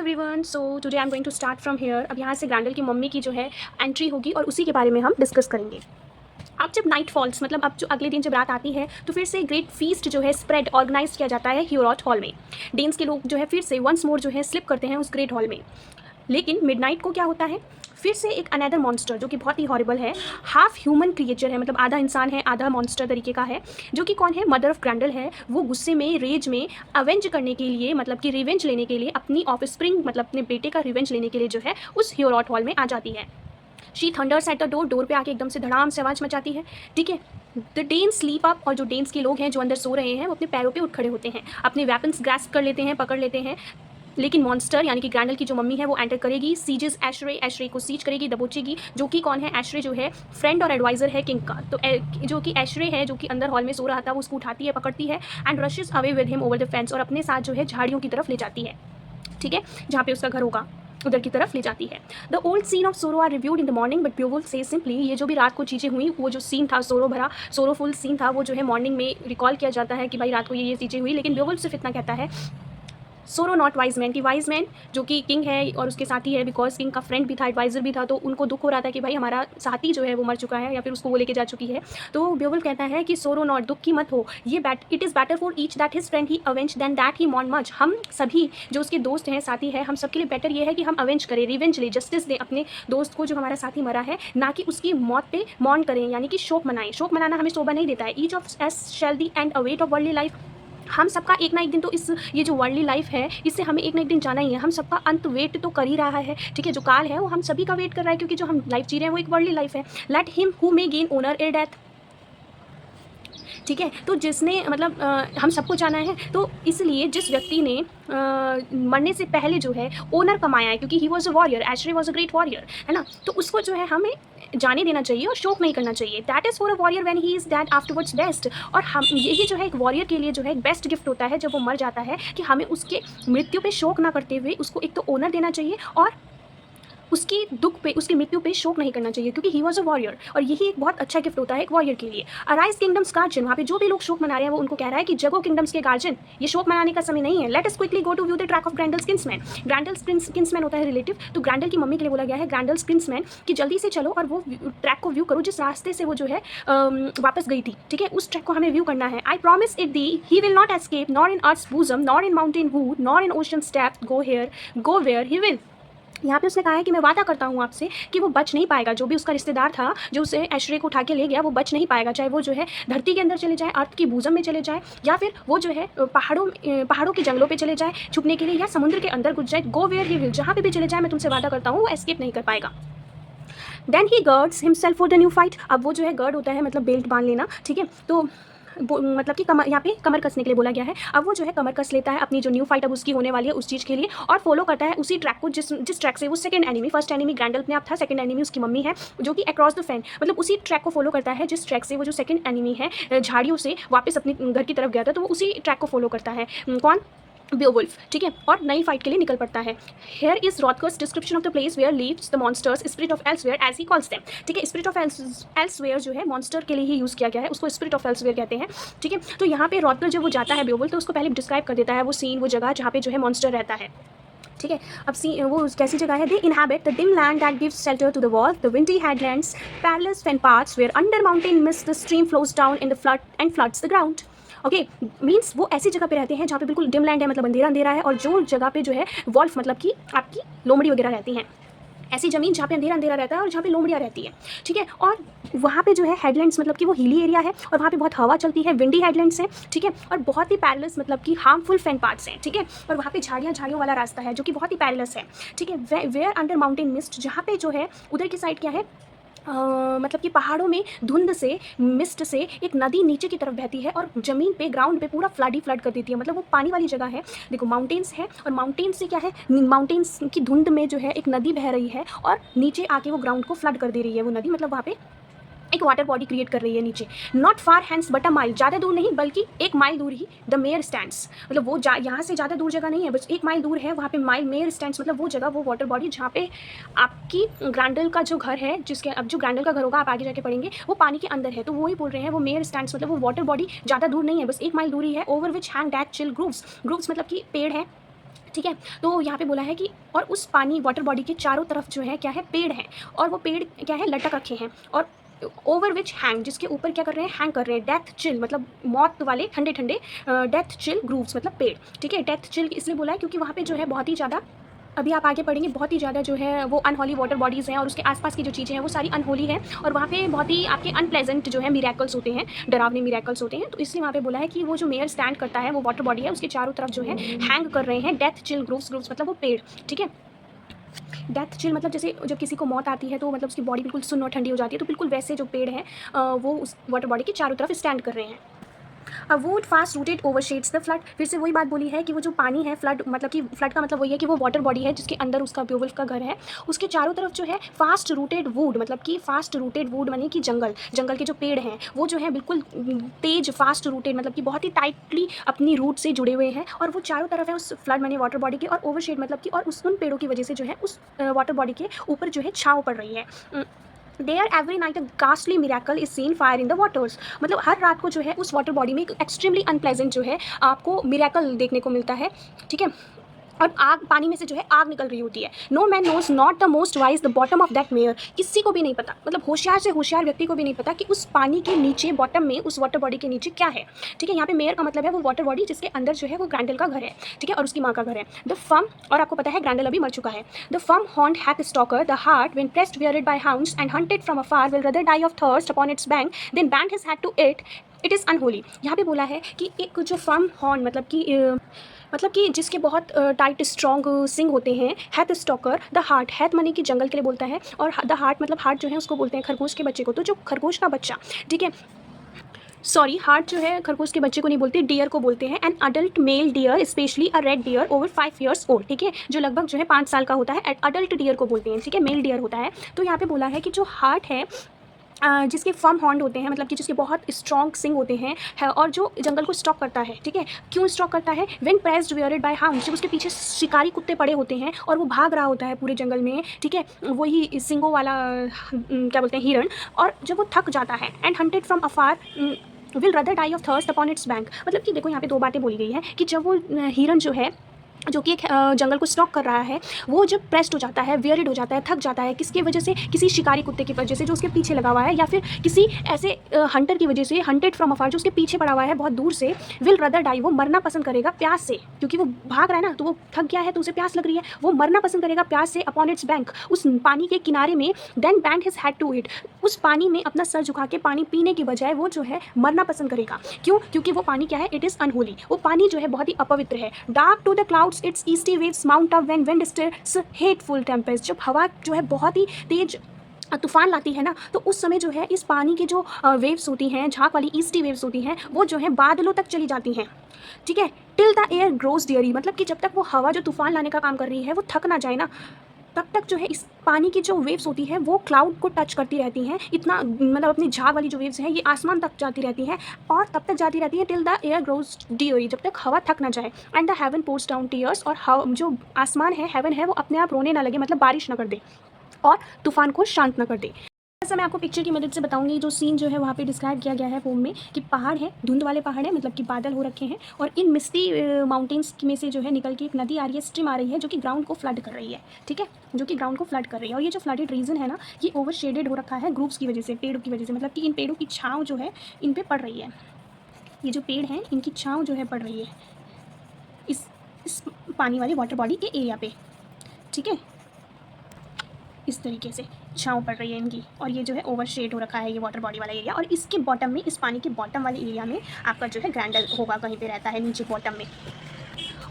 Everyone, so today I am going to start from here. अब यहाँ से ग्रैंडल की मम्मी की जो है एंट्री होगी और उसी के बारे में हम डिस्कस करेंगे। अब जब नाइट फॉल्स मतलब अब जो अगले दिन जब रात आती है तो फिर से ग्रेट फीस्ट जो है स्प्रेड ऑर्गेनाइज किया जाता है ह्यूरॉट हॉल में। डेन्स के लोग जो है फिर से वंस मोर जो है स्लिप करते हैं उस ग्रेट हॉल में। लेकिन मिडनाइट को क्या होता है, फिर से एक अनदर मॉन्स्टर जो कि बहुत ही हॉरिबल है, हाफ ह्यूमन क्रिएचर है, मतलब आधा इंसान है आधा मॉन्स्टर तरीके का है, जो कि कौन है, मदर ऑफ ग्रैंडल है। वो गुस्से में रेज में अवेंज करने के लिए, मतलब कि रिवेंज लेने के लिए, अपनी ऑफस्प्रिंग मतलब अपने बेटे का रिवेंज लेने के लिए जो है उस ह्यूरॉट हॉल में आ जाती है। She thunder's at the door पे आके एकदम से धड़ाम से आवाज़ मचाती है। ठीक है, द डेन्स स्लीप अप, और जो डेन्स के लोग हैं जो अंदर सो रहे हैं वो अपने पैरों पे उठ खड़े होते हैं, अपने वेपन्स ग्रैस्प कर लेते हैं, पकड़ लेते हैं। लेकिन मॉन्स्टर यानी कि ग्रैंडल की जो मम्मी है वो एंटर करेगी, सीजेस एशरे को सीज करेगी, दबोचेगी, जो कि कौन है, एशरे जो है फ्रेंड और एडवाइजर है किंग का। तो जो कि एशरे है जो कि अंदर हॉल में सो रहा था वो उसको उठाती है, पकड़ती है and rashes away with him over the fence, और अपने साथ जो है झाड़ियों की तरफ ले जाती है। ठीक है, जहाँ पे उसका घर होगा उधर की तरफ ले जाती है। The old scene of sorrow are reviewed in the morning but Beowulf से सिंपली, ये जो भी रात को चीज़ें हुई वो जो सीन था सोरो भरा सोरोफुल सीन था वो जो है मॉर्निंग में रिकॉल किया जाता है कि भाई रात को ये चीज़ें हुई। लेकिन बेवुल्फ सिर्फ इतना कहता है, सोरो नॉट वाइज मैन, कि वाइज मैन जो कि किंग है और उसके साथी है, बिकॉज किंग का फ्रेंड भी था, एडवाइजर भी था, तो उनको दुख हो रहा था कि भाई हमारा साथी जो है वो मर चुका है या फिर उसको वो लेके जा चुकी है। तो बेवुल्फ कहता है कि सोरो नॉट, दुख की मत हो, ये it is better for each that his friend he avenge than that he mourn much. हम सभी जो उसके दोस्त हैं साथी है, हम सबके लिए बेटर ये है कि हम अवेंज करें, रिवेंज ले, जस्टिस दें अपने दोस्त को जो हमारा साथी मरा है, ना कि उसकी मौत पे मॉर्न करें, यानी कि शोक मनाएं। शोक मनाना हमें शोभा नहीं देता है। Each of us shall the end await of worldly life, हम सबका एक ना एक दिन तो इस ये जो वर्ल्डली लाइफ है इससे हमें एक ना एक दिन जाना ही है। हम सबका अंत वेट तो कर ही रहा है। ठीक है, जो काल है वो हम सभी का वेट कर रहा है, क्योंकि जो हम लाइफ जी रहे हैं वो एक वर्ल्डली लाइफ है। Let him who may gain owner एर डेथ। ठीक है, तो जिसने मतलब हम सबको जाना है, तो इसलिए जिस व्यक्ति ने मरने से पहले जो है ओनर कमाया है, क्योंकि he was a warrior, Aeschere was a great warrior, है ना, तो उसको जो है हमें जाने देना चाहिए और शोक नहीं करना चाहिए। That is for a warrior when he is dead afterwards best. और हम यही जो है एक वॉरियर के लिए जो है एक बेस्ट गिफ्ट होता है जब वो मर जाता है, कि हमें उसके मृत्यु पे शोक ना करते हुए उसको एक तो ओनर देना चाहिए और उसकी दुख पे, उसकी मृत्यु पे शोक नहीं करना चाहिए, क्योंकि ही वॉज अ वॉरियर। और यही एक बहुत अच्छा गिफ्ट होता है एक वॉरियर के लिए। अराइज किंगडम्स गार्जन, वहाँ पे जो भी लोग शोक मना रहे हैं वो उनको कह रहा है कि जगो किंगडम्स के गार्जन, ये शोक मनाने का समय नहीं है। Let us quickly go to view the track of Grendel's kinsman. Grendel's kinsman होता है रिलेटिव, तो ग्रैंडल की मम्मी के लिए बोला गया है ग्रैंडल्स किंग्समैन कि जल्दी से चलो और वो ट्रैक को व्यू करो जिस रास्ते से वो जो है वापस गई थी। ठीक है, उस ट्रैक को हमें व्यू करना है। I promise it the he will not escape nor in earth's bosom nor in mountain wood nor in ocean step go here go where he will. यहाँ पे उसने कहा है कि मैं वादा करता हूँ आपसे कि वो बच नहीं पाएगा, जो भी उसका रिश्तेदार था जो उसे एशरे को उठा के ले गया वो बच नहीं पाएगा, चाहे वो जो है धरती के अंदर चले जाए, अर्थ की भूजम में चले जाए, या फिर वो जो है पहाड़ों के जंगलों पे चले जाए छुपने के लिए, या समुद्र के अंदर घुस जाए, गो वेयर ही विल, जहाँ पे भी चले जाए मैं तुमसे वादा करता हूँ वो एस्केप नहीं कर पाएगा। Then he girds himself for the new fight. अब वो जो है गर्ड होता है मतलब बेल्ट बांध लेना। ठीक है, तो मतलब कि कमर, यहाँ पे कमर कसने के लिए बोला गया है। अब वो जो है कमर कस लेता है अपनी जो न्यू फाइट अब उसकी होने वाली है उस चीज़ के लिए, और फॉलो करता है उसी ट्रैक को जिस ट्रैक से वो सेकंड एनिमी, फर्स्ट एनिमी ग्रैंडल अपने आप था, सेकंड एनिमी उसकी मम्मी है, जो कि अक्रॉस द फैन, मतलब उसी ट्रैक को फॉलो करता है जिस ट्रैक से वो जो सेकंड एनिमी है झाड़ियों से वापस अपने घर की तरफ गया था, तो वो उसी ट्रैक को फॉलो करता है। कौन, बेवुल्फ। ठीक है, और नई फाइट के लिए निकल पड़ता है। Here is Hrothgar's description of the place where lives the monster's spirit of elsewhere as he calls them. ठीक है, स्पिरिट ऑफ एल्सवेयर जो है मॉन्स्टर के लिए ही यूज़ किया गया है, उसको स्पिरिट ऑफ एल्सवेयर कहते हैं। ठीक है, तो यहाँ पे रॉथकर जब वो जाता है बेवुल्फ तो उसको पहले डिस्क्राइब कर देता है वो सीन, वो जगह जहाँ पे जो है मॉन्स्टर रहता है। ठीक है, अब वो कैसी जगह है, they inhabit the dim land that gives shelter to the wall, the windy headlands, perilous fen paths where under mountain mist the stream flows down in the flood and floods the ground. Okay, means वो ऐसी जगह पे रहते हैं जहाँ पे बिल्कुल dim land है, मतलब अंधेरा अंधेरा है, और जो जगह पे जो है वॉल्फ मतलब कि आपकी लोमड़ी वगैरह रहती हैं, ऐसी ज़मीन जहाँ पे अंधेरा अंधेरा रहता है और जहाँ पे लोमड़ियाँ रहती है। ठीक है, और वहाँ पे जो है हेडलैंड्स मतलब कि वो हिली एरिया है और वहाँ पे बहुत हवा चलती है, विंडी हेडलैंड्स हैं। ठीक है, और बहुत ही पैरेलस मतलब कि हार्मफुल फेन पार्ट्स हैं। ठीक है, और वहाँ पे झाड़ियों वाला रास्ता है जो कि बहुत ही पैरेलस है। ठीक है, वेयर अंडर माउंटेन मिस्ट, जहाँ पे जो है उधर की साइड क्या है, मतलब कि पहाड़ों में धुंध से, मिस्ट से एक नदी नीचे की तरफ बहती है और ज़मीन पे, ग्राउंड पे पूरा फ्लड ही फ्लड कर देती है, मतलब वो पानी वाली जगह है। देखो माउंटेन्स है और माउंटेन्स से क्या है, माउंटेन्स की धुंध में जो है एक नदी बह रही है और नीचे आके वो ग्राउंड को फ्लड कर दे रही है वो नदी, मतलब वहाँ पे एक वाटर बॉडी क्रिएट कर रही है नीचे। Not far hands but a mile, ज़्यादा दूर नहीं बल्कि 1 माइल दूर ही द मेयर स्टैंड्स, मतलब वो यहाँ से ज़्यादा दूर जगह नहीं है, बस 1 माइल दूर है वहाँ पे मेयर स्टैंड्स, मतलब वो जगह, वो वाटर बॉडी जहाँ पे आपकी ग्रैंडल का जो घर है, जिसके अब जो ग्रैंडल का घर होगा आप आगे जाके पढ़ेंगे, वो पानी के अंदर है, तो वही बोल रहे हैं वो मेयर स्टैंड्स, मतलब वो वाटर बॉडी ज़्यादा दूर नहीं है, बस 1 माइल दूरी है। Over which hang that chill groves, groves मतलब कि पेड़ है। ठीक है। तो यहाँ पे बोला है कि और उस पानी वाटर बॉडी के चारों तरफ जो है क्या है, पेड़ हैं, और वो पेड़ क्या है, लटक रखे हैं, और ओवर विच हैंग, जिसके ऊपर क्या कर रहे हैं, हैंग कर रहे हैं डेथ चिल, मतलब मौत वाले ठंडे ठंडे डेथ चिल ग्रूव्स, मतलब पेड़। ठीक है, डेथ चिल इसलिए बोला है क्योंकि वहाँ पे जो है बहुत ही ज़्यादा, अभी आप आगे पढ़ेंगे, बहुत ही ज़्यादा जो है वो अनहोली वाटर बॉडीज़ हैं, और उसके आसपास की जो चीज़ें हैं वो सारी अनहोली हैं, और वहाँ पे बहुत ही आपके अनप्लेजेंट जो है मिरेकल्स होते हैं, डरावने मिरेकल्स होते हैं। तो इसलिए वहाँ पे बोला है कि वो जो मेयर स्टैंड करता है, वो वाटर बॉडी है, उसके चारों तरफ जो है हैंग कर रहे हैं डेथ चिल ग्रूव्स, ग्रूव्स मतलब वो पेड़। ठीक है, डेथ चिल मतलब जैसे जब किसी को मौत आती है तो मतलब उसकी बॉडी बिल्कुल सुन्न और ठंडी हो जाती है, तो बिल्कुल वैसे जो पेड़ हैं वो उस वाटर बॉडी के चारों तरफ स्टैंड कर रहे हैं। A wood fast rooted overshadows the flood, फिर से वही बात बोली है कि वो जो पानी है, फ्लड मतलब कि फ्लड का मतलब वही है कि वो वाटर बॉडी है जिसके अंदर उसका बेवुल्फ का घर है, उसके चारों तरफ जो है फास्ट रूटेड वुड, मतलब कि फास्ट रूटेड वुड माने कि जंगल, जंगल के जो पेड़ हैं वो जो है बिल्कुल तेज फास्ट रूटेड, मतलब कि बहुत ही टाइटली अपनी रूट से जुड़े हुए हैं, और वो चारों तरफ है उस फ्लड माने वाटर बॉडी के, और ओवरशेड मतलब कि और उस उन पेड़ों की वजह से जो है उस वाटर बॉडी के ऊपर जो है छाँव पड़ रही है। There every night a ghastly miracle is seen fire in the waters, मतलब हर रात को जो है उस वाटर बॉडी में एक एक्सट्रीमली अनप्लेजेंट जो है आपको मिराकल देखने को मिलता है। ठीक है, और आग, पानी में से जो है आग निकल रही होती है। No man knows not the most wise the bottom of that mere, किसी को भी नहीं पता, मतलब होशियार से होशियार व्यक्ति को भी नहीं पता कि उस पानी के नीचे, बॉटम में, उस वाटर बॉडी के नीचे क्या है। ठीक है, यहाँ पे मेयर का मतलब है वो वाटर बॉडी जिसके अंदर जो है वो ग्रैंडल का घर है। ठीक है, और उसकी माँ का घर है। द फर्म, और आपको पता है ग्रैंडल अभी मर चुका है। The firm haunt hath stalker the heart when pressed weird by hounds and hunted from afar will rather die of thirst upon its bank than bend his head to it is unholy. यहाँ पे बोला है कि एक जो firm horn मतलब कि जिसके बहुत टाइट स्ट्रॉन्ग सिंग होते हैं, hath stalker the heart, hath money की जंगल के लिए बोलता है, और द हार्ट मतलब हार्ट जो है उसको बोलते हैं खरगोश के बच्चे को, तो जो खरगोश का बच्चा, ठीक है, सॉरी, हार्ट जो है खरगोश के बच्चे को नहीं बोलते, डियर को बोलते हैं। An adult male deer especially a red deer over 5 years old, ठीक है, जो लगभग जो है 5 साल का होता है, अडल्ट डियर को बोलते हैं। ठीक है, मेल डियर होता है। तो यहाँ पे बोला है कि जो हार्ट है जिसके फर्म हॉर्न होते हैं, मतलब कि जिसके बहुत स्ट्रॉन्ग सिंग होते हैं है, और जो जंगल को स्टॉक करता है। ठीक है, क्यों स्टॉक करता है, when pressed weird by hound, जब उसके पीछे शिकारी कुत्ते पड़े होते हैं और वो भाग रहा होता है पूरे जंगल में। ठीक है, वही सिंगों वाला क्या बोलते हैं, हिरण, और जब वो थक जाता है, and hunted from afar will rather die of thirst upon its bank, मतलब कि देखो यहाँ पे दो बातें बोली गई है कि जब वो हिरण जो है जो कि एक जंगल को स्टॉक कर रहा है, वो जब प्रेस्ड हो जाता है, वियर्ड हो जाता है, थक जाता है, किसकी वजह से, किसी शिकारी कुत्ते की वजह से जो उसके पीछे लगा हुआ है, या फिर किसी ऐसे हंटर की वजह से, हंटेड फ्रॉम अफार, जो उसके पीछे पड़ा हुआ है बहुत दूर से, विल रदर डाई, वो मरना पसंद करेगा प्यास से, क्योंकि वो भाग रहा है ना, तो वो थक गया है, तो उसे प्यास लग रही है, वो मरना पसंद करेगा प्यास से अपॉन इट्स बैंक, उस पानी के किनारे में, than bend his head to it, उस पानी में अपना सर झुका के पानी पीने की बजाय वो जो है मरना पसंद करेगा। क्यों, क्योंकि वो पानी क्या है, इट इज़ अनहोली, वो पानी जो है बहुत ही अपवित्र है। Dark to the clouds its yeasty waves mount up when wind stirs hateful tempest, जब हवा जो है बहुत ही तेज तूफान लाती है ना, तो उस समय जो है इस पानी की जो वेव्स होती हैं, झाग वाली ईस्टी वेव्स होती हैं, वो जो है बादलों तक चली जाती हैं। ठीक है, till the air grows diary, मतलब कि जब तक वो हवा जो तूफान लाने का काम कर रही है वो थक ना जाए ना, तब तक जो है इस पानी की जो वेव्स होती हैं वो क्लाउड को टच करती रहती हैं, इतना मतलब अपनी झाग वाली जो वेव्स हैं ये आसमान तक जाती रहती हैं, और तब तक जाती रहती हैं till the air grows diary, जब तक हवा थक ना जाए, and the haven pores down tears, और जो आसमान है, हेवन है, वो अपने आप रोने ना लगे, मतलब बारिश ना कर दे और तूफान को शांत ना कर दे। ऐसा मैं आपको पिक्चर की मदद से बताऊंगी, जो सीन जो है वहाँ पे डिस्क्राइब किया गया है पोम में, कि पहाड़ है, धुंध वाले पहाड़ है, मतलब कि बादल हो रखे हैं, और इन मिस्टी माउंटेन्स में से जो है निकल के एक नदी आ रही है, स्ट्रीम आ रही है, जो कि ग्राउंड को फ्लड कर रही है। ठीक है, जो कि ग्राउंड को फ्लड कर रही है, और ये जो फ्लडेड रीजन है ना, ये ओवर शेडेड हो रखा है ग्रुप्स की वजह से, पेड़ों की वजह से, मतलब कि इन पेड़ों की छाँव जो है इन पर पड़ रही है, ये जो पेड़ हैं इनकी छाँव जो है पड़ रही है इस पानी वाली वाटर बॉडी के एरिया पे। ठीक है, इस तरीके से छाँव पड़ रही है इनकी, और ये जो है ओवर शेड हो रखा है ये वाटर बॉडी वाला एरिया, और इसके बॉटम में, इस पानी के बॉटम वाले एरिया में आपका जो है ग्रैंडल होगा, कहीं पे रहता है नीचे बॉटम में।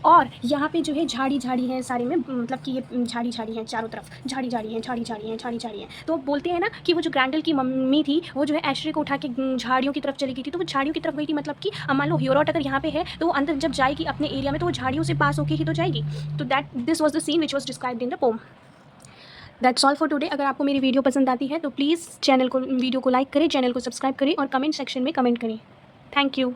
और यहाँ पे जो है झाड़ी झाड़ी है सारे में, मतलब कि ये झाड़ी झाड़ी हैं चारों तरफ, झाड़ी झाड़ी हैं, झाड़ी झाड़ी हैं, झाड़ी झाड़ी हैं। तो बोलते हैं ना कि वो जो ग्रैंडल की मम्मी थी वो जो है एशरे को उठा के झाड़ियों की तरफ चली गई थी, तो वो झाड़ियों की तरफ गई थी, मतलब कि मान लो ह्यूरोट अगर यहाँ पे है तो वो अंदर जब जाएगी अपने एरिया में तो वो झाड़ियों से पास होके ही तो जाएगी। तो this was the scene which was described in the poem. That's all for today. अगर आपको मेरी वीडियो पसंद आती है तो प्लीज़ वीडियो को लाइक करें, चैनल को सब्सक्राइब करें, और कमेंट सेक्शन में कमेंट करें। Thank you.